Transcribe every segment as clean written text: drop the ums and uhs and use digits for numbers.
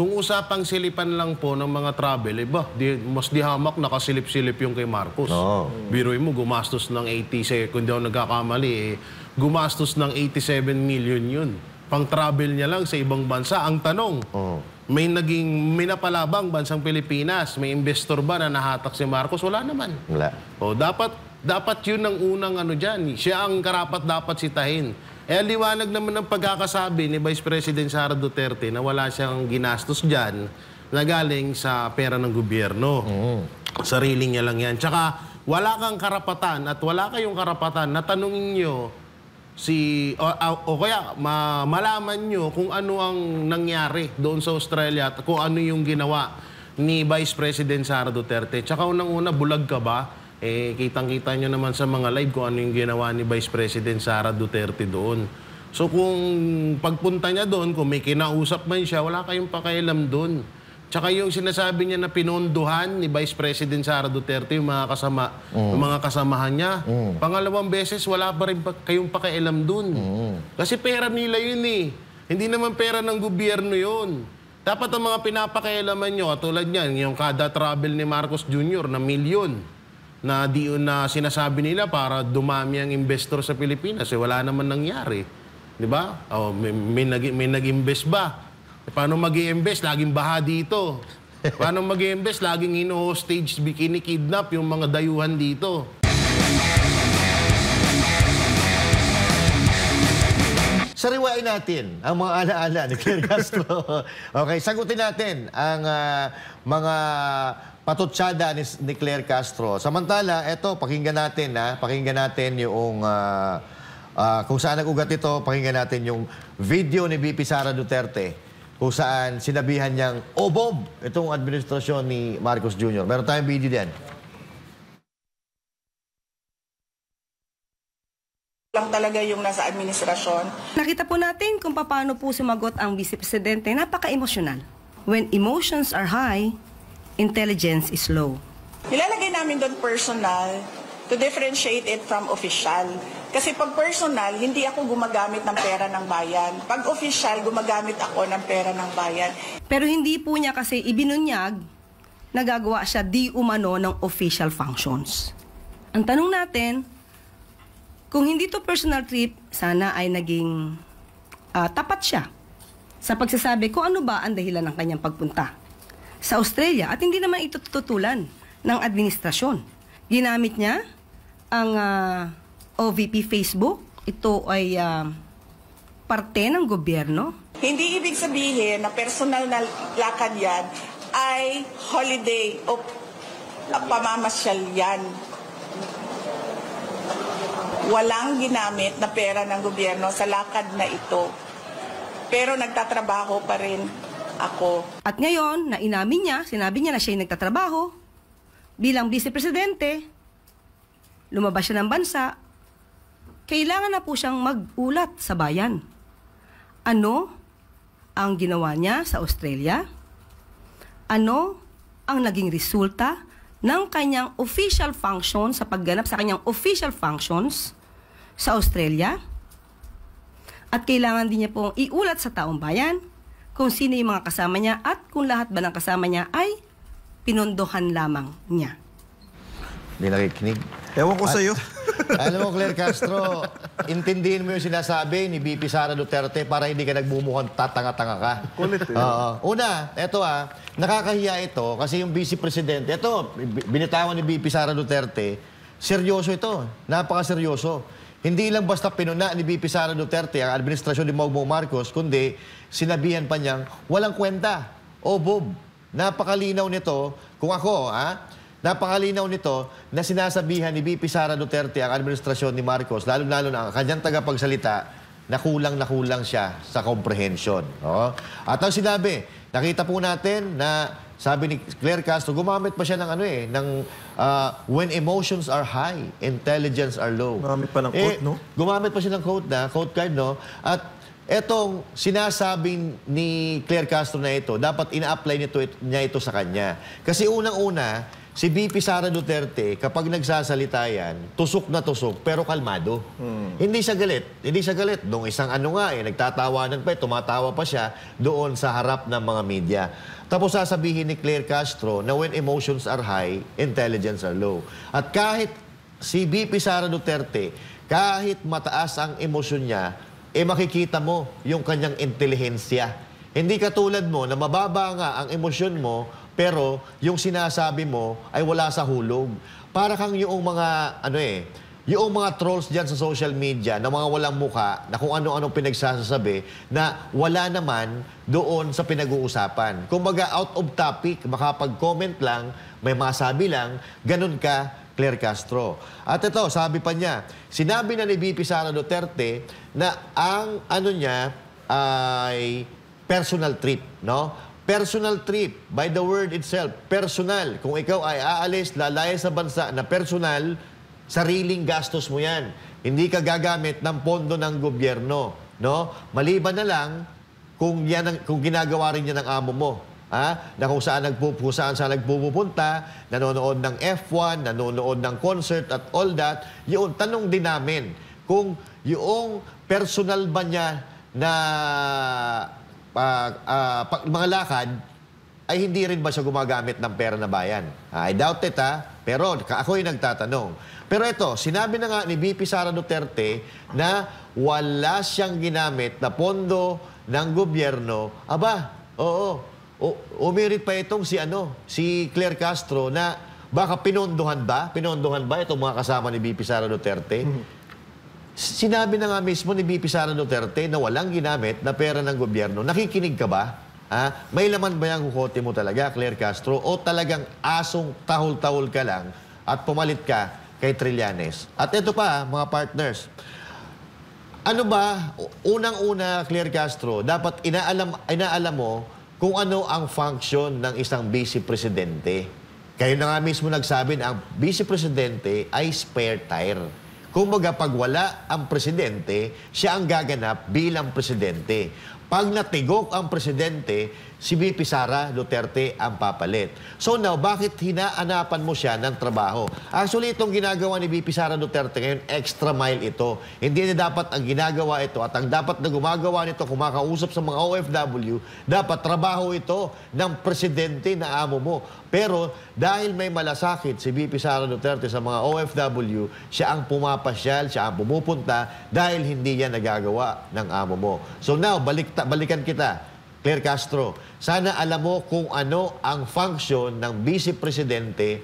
kung usapang silipan lang po ng mga travel, mas di hamak nakasilip-silip yung kay Marcos. Biruin mo, gumastos ng 80, kung di ako nagkakamali, gumastos ng 87 million yun. Pang-travel niya lang sa ibang bansa. Ang tanong, may napalabang bansang Pilipinas, may investor ba na nahatak si Marcos? Wala naman. Wala. O, dapat yun ang unang ano dyan. Siya ang karapat dapat sitahin. Liwanag naman ng pagkakasabi ni Vice President Sara Duterte na wala siyang ginastos dyan na galing sa pera ng gobyerno. Sarili niya lang yan. Tsaka wala kang karapatan at wala kayong karapatan na tanungin nyo o kaya malaman nyo kung ano ang nangyari doon sa Australia at kung ano yung ginawa ni Vice President Sara Duterte. Tsaka unang-una, bulag ka ba? Kitang-kita nyo naman sa mga live kung ano yung ginawa ni Vice President Sara Duterte doon. So kung pagpunta niya doon, kung may kinausap man siya, wala kayong pakialam doon. Tsaka yung sinasabi niya na pinondohan ni Vice President Sara Duterte, yung mga kasamahan niya, pangalawang beses, wala pa rin kayong pakialam doon. Kasi pera nila yun eh. Hindi naman pera ng gobyerno yun. Dapat ang mga pinapakialaman nyo, katulad niyan, yung kada travel ni Marcos Jr. na milyon, na sinasabi nila para dumami ang investor sa Pilipinas. Wala naman nangyari. Di ba? May nag-invest ba? Paano mag-i-invest? Laging baha dito. Paano mag-i-invest? Laging hino-hostage, kidnap yung mga dayuhan dito. Sariwain natin ang mga alaala ni Claire Castro. Okay, sagutin natin ang mga patutsada ni Claire Castro. Samantala, eto, pakinggan natin yung kung saan nag-ugat ito, pakinggan natin yung video ni VP Sara Duterte kung saan sinabihan niyang obob itong administrasyon ni Marcos Jr. Meron tayong video din. Lang talaga yung nasa administrasyon. Nakita po natin kung paano po sumagot ang Vice Presidente. Napaka-emosyonal. When emotions are high, intelligence is low. Nilalagay namin doon personal to differentiate it from official. Kasi pag personal, hindi ako gumagamit ng pera ng bayan. Pag official, gumagamit ako ng pera ng bayan. Pero hindi po niya kasi ibinunyag, nagagawa siya di umano ng official functions. Ang tanong natin, kung hindi to personal trip, sana ay naging tapat siya sa pagsasabi kung ano ba ang dahilan ng kanyang pagpunta sa Australia. At hindi naman ito tutulan ng administrasyon. Ginamit niya ang OVP Facebook. Ito ay parte ng gobyerno. Hindi ibig sabihin na personal na lakad yan ay holiday o pamamasyal yan. Walang ginamit na pera ng gobyerno sa lakad na ito. Pero nagtatrabaho pa rin ako. At ngayon, na inamin niya, sinabi niya na siya ay nagtatrabaho. Bilang Vice Presidente, lumabas siya ng bansa, kailangan na po siyang mag-ulat sa bayan. Ano ang ginawa niya sa Australia? Ano ang naging resulta ng kanyang official function sa pagganap sa kanyang official functions sa Australia? At kailangan din niya pong iulat sa taong bayan kung sino yung mga kasama niya at kung lahat ba ng kasama niya ay pinondohan lamang niya. Hindi nakikinig. Ewan ko sa'yo. Alam mo, Claire Castro, intindihin mo yung sinasabi ni VP Sara Duterte para hindi ka nagmumukhang tatanga-tanga ka. Kulit eh. Una, eto nakakahiya ito kasi yung Vice Presidente, eto, binitawan ni VP Sara Duterte, seryoso ito, napakaseryoso. Hindi lang basta pinuna ni VP Sara Duterte ang administrasyon ni Bongbong Marcos, kundi sinabihan pa niyang walang kwenta. O Bob, napakalinaw nito, kung ako, napakalinaw nito na sinasabihan ni VP Sara Duterte ang administrasyon ni Marcos, lalo-lalo na ang kanyang tagapagsalita, na kulang siya sa comprehension. No? At ang sinabi, nakita po natin na sabi ni Claire Castro, gumamit pa siya ng when emotions are high, intelligence are low. Gumamit pa ng quote, no? Gumamit pa siya ng quote card, no? At etong sinasabing ni Claire Castro na ito, dapat ina-apply niya ito sa kanya. Kasi unang-una, si VP Sara Duterte, kapag nagsasalita yan, tusok na tusok, pero kalmado. Hindi siya galit. Hindi siya galit. Nung isang nagtatawanan pa, tumatawa pa siya doon sa harap ng mga media. Tapos sasabihin ni Claire Castro na when emotions are high, intelligence are low. At kahit si VP Sara Duterte, kahit mataas ang emosyon niya, makikita mo yung kanyang intelihensya. Hindi katulad mo na mababa nga ang emosyon mo, pero yung sinasabi mo ay wala sa hulog. Para kang yung mga, yung mga trolls dyan sa social media na mga walang muka, na kung ano-anong pinagsasabi, na wala naman doon sa pinag-uusapan. Kumbaga, out of topic, makapag-comment lang, may masabi lang, ganun ka, Claire Castro. At ito, sabi pa niya, sinabi na ni VP Sara Duterte na ang niya ay personal trip, no? Personal trip, by the word itself, personal. Kung ikaw ay aalis, lalaya sa bansa na personal, sariling gastos mo yan. Hindi ka gagamit ng pondo ng gobyerno, no? Maliban na lang kung ginagawa rin yan ng amo mo. Na kung saan nagpupunta, nanonood ng F1, nanonood ng concert at all that, yun, tanong din namin kung yung personal ba niya na mga lakad ay hindi rin ba siya gumagamit ng pera na bayan? I doubt it, pero ako yung nagtatanong. Pero ito, sinabi na nga ni VP Sara Duterte na wala siyang ginamit na pondo ng gobyerno. Aba, oo. Umirit pa itong si Claire Castro na baka pinondohan ba itong mga kasama ni VP Sara Duterte? Sinabi na nga mismo ni VP Sara Duterte na walang ginamit na pera ng gobyerno. Nakikinig ka ba? May laman ba yung hukote mo talaga, Claire Castro? O talagang asong tahol-tahol ka lang at pumalit ka kay Trillanes? At ito pa, mga partners, ano ba, unang-una, Claire Castro, dapat inaalam mo kung ano ang function ng isang vice presidente. Kayo na nga mismo nagsabi na ang vice presidente ay spare tire. Kumbaga, pag wala ang presidente, siya ang gaganap bilang presidente. Pag natigok ang presidente, si VP Sara Duterte ang papalit. So now, bakit hinaanapan mo siya ng trabaho? Actually, itong ginagawa ni VP Sara Duterte ngayon, extra mile ito. Hindi na dapat ang ginagawa ito at ang dapat na gumagawa nito, kumakausap sa mga OFW, dapat trabaho ito ng presidente na amo mo. Pero dahil may malasakit si VP Sara Duterte sa mga OFW, siya ang pumapasyal, siya ang pumupunta dahil hindi yan nagagawa ng amo mo. So now, balikan kita, Claire Castro, sana alam mo kung ano ang function ng Vice Presidente,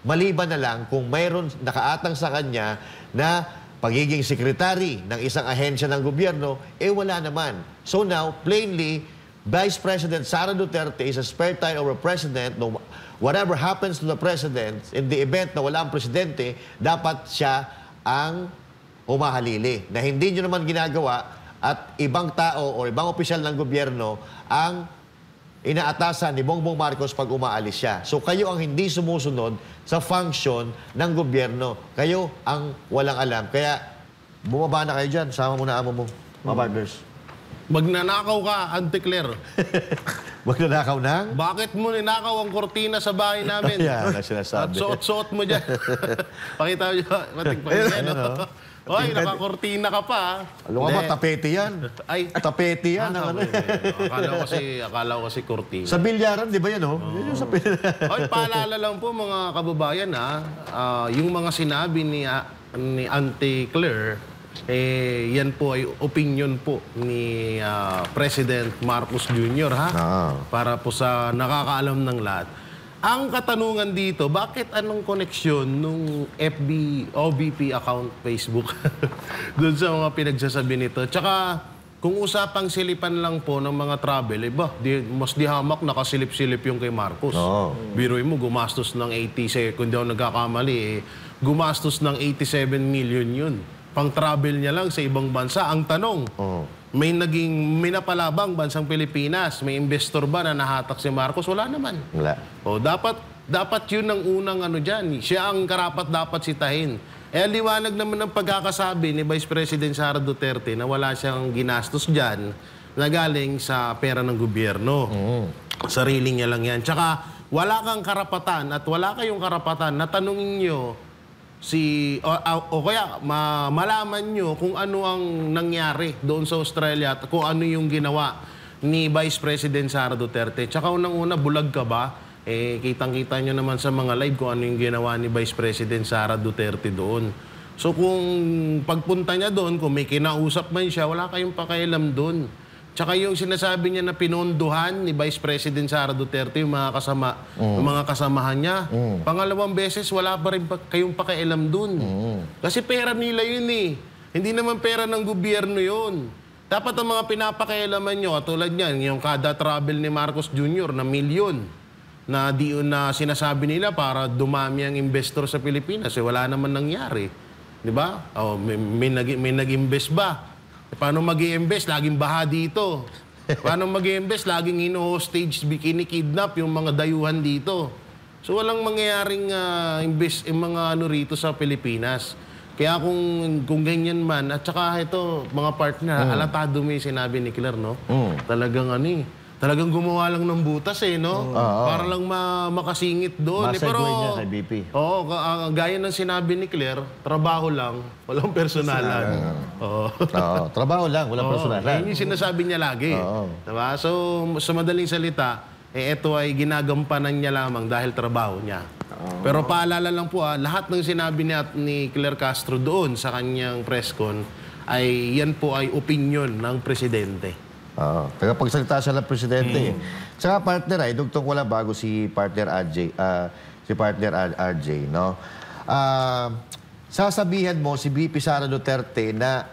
maliban na lang kung mayroon nakaatang sa kanya na pagiging sekretary ng isang ahensya ng gobyerno, wala naman. So now, plainly, Vice President Sara Duterte is a spare tire of a president. No, whatever happens to the president, in the event na wala ang presidente, dapat siya ang humahalili. Na hindi nyo naman ginagawa at ibang tao o ibang opisyal ng gobyerno ang inaatasan ni Bongbong Marcos pag umaalis siya. So kayo ang hindi sumusunod sa function ng gobyerno. Kayo ang walang alam. Kaya bumaba na kayo dyan. Sama mo na amo mo, mga partners. Magnanakaw ka, Auntie Claire. Magnanakaw ng? Bakit mo ninakaw ang kortina sa bahay namin? Yan ang sinasabi. At suot-suot mo dyan. Pakita mo dyan. Matigpagyan. Oy, nakakortina ka pa. Alam mo ba, tapete yan. Ay, tapete yan. Akala ko kasi kortina. Sa bilyaran, di ba yan, Yun yung sa Oy, paalala lang po mga kababayan, yung mga sinabi ni Auntie Claire, yan po ay opinion po ni President Marcos Jr. Para po sa nakakaalam ng lahat. Ang katanungan dito, bakit anong koneksyon nung FB, OBP account Facebook doon sa mga pinagsasabi nito? Tsaka, kung usapang silipan lang po ng mga travel, mas di hamak nakasilip-silip yung kay Marcos. Biruin mo, gumastos ng 80, kung di ako nagkakamali, gumastos ng 87 million yun. Pang-travel niya lang sa ibang bansa. Ang tanong, may napalabang bansang Pilipinas, may investor ba na nahatak si Marcos? Wala naman. Wala. Dapat yun ang unang dyan. Siya ang karapat dapat sitahin. liwanag naman ng pagkakasabi ni Vice President Sara Duterte na wala siyang ginastos dyan na galing sa pera ng gobyerno. Sarili niya lang yan. Tsaka wala kang karapatan at wala kayong karapatan na tanungin nyo o kaya malaman nyo kung ano ang nangyari doon sa Australia at kung ano yung ginawa ni Vice President Sara Duterte. Tsaka unang-una, bulag ka ba? Kitang-kita nyo naman sa mga live kung ano yung ginawa ni Vice President Sara Duterte doon. So kung pagpunta niya doon, kung may kinausap man siya, wala kayong pakialam doon. Tsaka yung sinasabi niya na pinondohan ni Vice President Sara Duterte yung mga kasamahan niya. Pangalawang beses, wala pa rin kayong pakialam doon. Kasi pera nila yun eh. Hindi naman pera ng gobyerno yun. Dapat ang mga pinapakialaman nyo, katulad niyan, yung kada travel ni Marcos Jr. na milyon na sinasabi nila para dumami ang investor sa Pilipinas. Wala naman nangyari. Di ba? May nag-invest ba? Paano mag-i-invest? Laging baha dito. Paano mag-i-invest? Laging hino-hostage, kidnap yung mga dayuhan dito. So walang mangyayaring invest yung mga rito sa Pilipinas. Kaya kung ganyan man, at saka ito, mga partner, alatado mo yung sinabi ni Claire, no? Talagang gumawa lang ng butas no? Para lang makasingit doon. Masegue niya kay BP. Oo, gaya ng sinabi ni Claire, trabaho lang, walang personalan. Trabaho lang, walang personalan. Yun yung sinasabi niya lagi. Diba? So, sa madaling salita, ito ay ginagampanan niya lamang dahil trabaho niya. Pero paalala lang po, lahat ng sinabi ni Claire Castro doon sa kanyang press con, ay yan po ay opinion ng presidente. Tagapagsalita siya ng presidente. Tsaka partner dugtong wala bago si partner RJ, no? Sasabihan mo si VP Sara Duterte na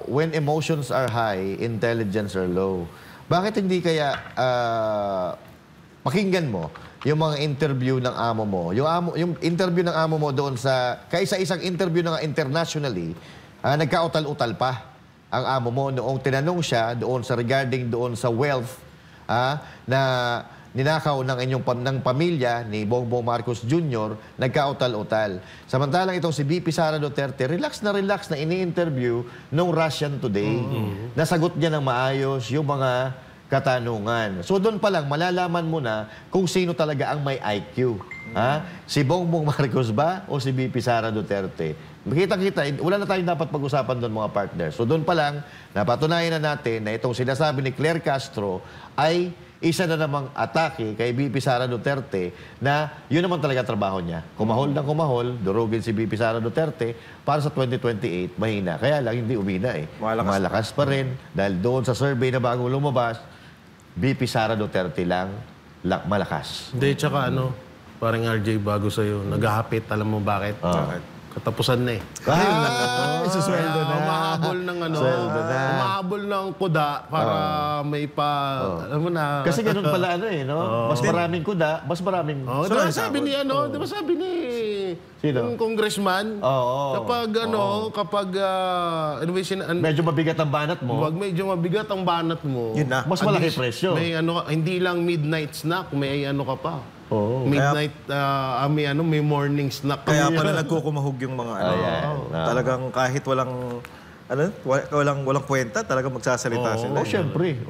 when emotions are high, intelligence are low. Bakit hindi kaya pakinggan mo yung mga interview ng amo mo? Yung interview ng amo mo doon sa kaisa-isang interview na internationally, nagkautal-utal pa ang amo mo noong tinanong siya doon sa regarding doon sa wealth na ninakaw ng pamilya ni Bongbong Marcos Jr., nagkautal-utal. Samantalang itong si VP Sara Duterte, relax na ini-interview nung Russian Today. Nasagot niya ng maayos yung mga katanungan. So doon pa lang, malalaman mo na kung sino talaga ang may IQ. Si Bongbong Marcos ba o si VP Sara Duterte? Makita-kita, wala na tayong dapat pag-usapan doon mga partners. So doon pa lang, napatunayan na natin na itong sinasabi ni Claire Castro ay isa na namang atake kay VP Sara Duterte na yun naman talaga trabaho niya. Kumahol ng kumahol, durugin si VP Sara Duterte para sa 2028, mahina. Kaya lang hindi umina Malakas pa rin dahil doon sa survey na bagong lumabas, VP Sara Duterte lang malakas. Hindi, tsaka parang RJ bago sa'yo, naghahapit, alam mo bakit? Katapusan na Susweldo na. Umahabol ng umahabol ng kuda para may alam mo na. Kasi ganun pala no? Mas maraming kuda, mas maraming... Diba sabi ni diba sabi ni yung congressman, kapag medyo mabigat ang banat mo. Wag medyo mabigat ang banat mo. Yun na. Mas malaki presyo. May hindi lang midnight snack, may ka pa. Midnight, may morning snack. Kaya pala nagkukumahog yung mga talagang kahit walang kwenta, talagang magsasalita sila. Siyempre.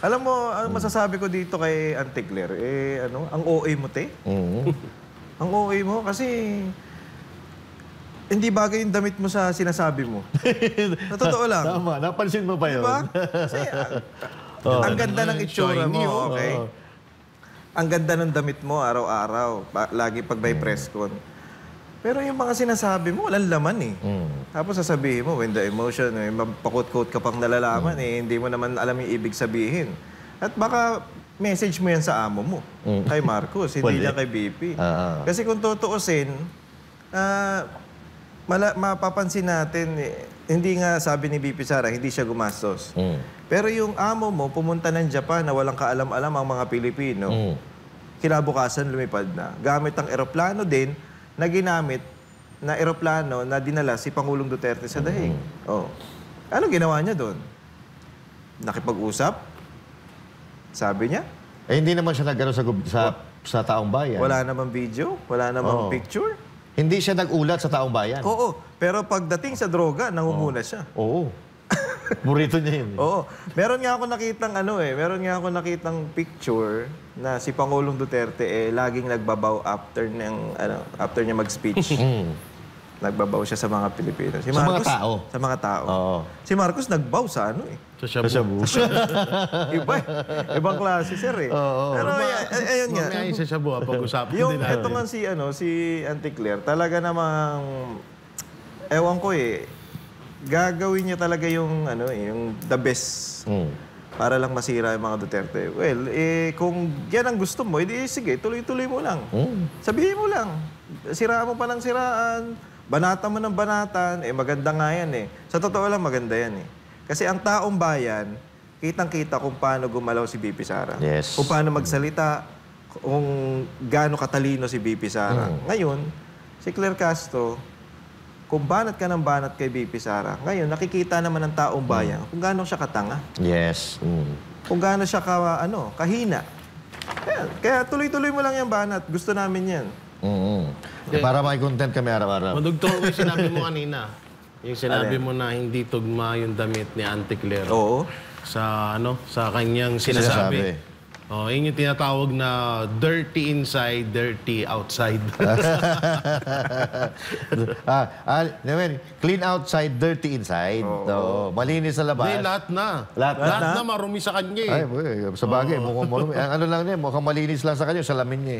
Alam mo, masasabi ko dito kay Auntie Claire, ang OA mo, te. Ang OA mo kasi hindi bagay yung damit mo sa sinasabi mo. Na totoo lang. Tama, napansin mo ba yun? Diba? Kasi ang ganda ng itsura mo, okay? Ang ganda ng damit mo araw-araw, lagi pag may press con. Pero yung mga sinasabi mo, walang laman Tapos sasabihin mo, when the emotion, mapakot-quote ka pang nalalaman, hindi mo naman alam yung ibig sabihin. At baka message mo yan sa amo mo, kay Marcos, hindi lang kay BP. Kasi kung tutuusin, mapapansin natin, hindi nga sabi ni BP Sara, hindi siya gumastos. Pero yung amo mo, pumunta ng Japan na walang kaalam-alam ang mga Pilipino, kinabukasan lumipad na. Gamit ang eroplano din na ginamit na eroplano na dinala si Pangulong Duterte sa dahig. Anong ginawa niya doon? Nakipag-usap? Sabi niya? Hindi naman siya nagano sa taong bayan. Wala namang video? Wala namang picture? Hindi siya nag-ulat sa taong bayan. Oo. Pero pagdating sa droga, nangunguna siya. Oo. Burrito niya yun. Oo. Meron nga ako nakitang picture na si Pangulong Duterte laging nagbabaw after niya mag-speech. Nagbabaw siya sa mga Pilipino. Sa mga tao? Sa mga tao. Oo. Si Marcos nagbaw sa Sa shabu. Ibang klase, sir Pero ayun nga. Mamaya yung sa shabu, pag-usapan Yung din natin. ito nga si Auntie Claire, talaga namang, ewan ko gagawin niya talaga yung the best para lang masira yung mga Duterte. Well, kung yan ang gusto mo, edi sige, tuloy-tuloy mo lang. Sabihin mo lang. Siraan mo pa ng siraan, banatan mo ng banatan, maganda nga yan Sa totoo lang, maganda yan Kasi ang taong bayan, kitang-kita kung paano gumalaw si BP Sara. Yes. Kung paano magsalita, kung gaano katalino si BP Sara. Ngayon, si Claire Castro, kung banat ka ng banat kay BP Sara, ngayon nakikita naman ng taong bayan kung gaano siya katanga. Yes. Kung gaano siya kahina. Kaya tuloy-tuloy mo lang yung banat. Gusto namin yan. Para may content kami araw-araw. Madugtong ko yung sinabi mo kanina. Yung sinabi mo na hindi tugma yung damit ni Auntie Claire. Oo. Sa kanyang sinasabi. Oh, yun yung tinatawag na dirty inside, dirty outside. Clean outside, dirty inside. Malinis sa labas. Hindi, lahat na. Lahat na marumi sa kanya Ay, sa bagay, mukhang malinis lang sa kanya, salamin niya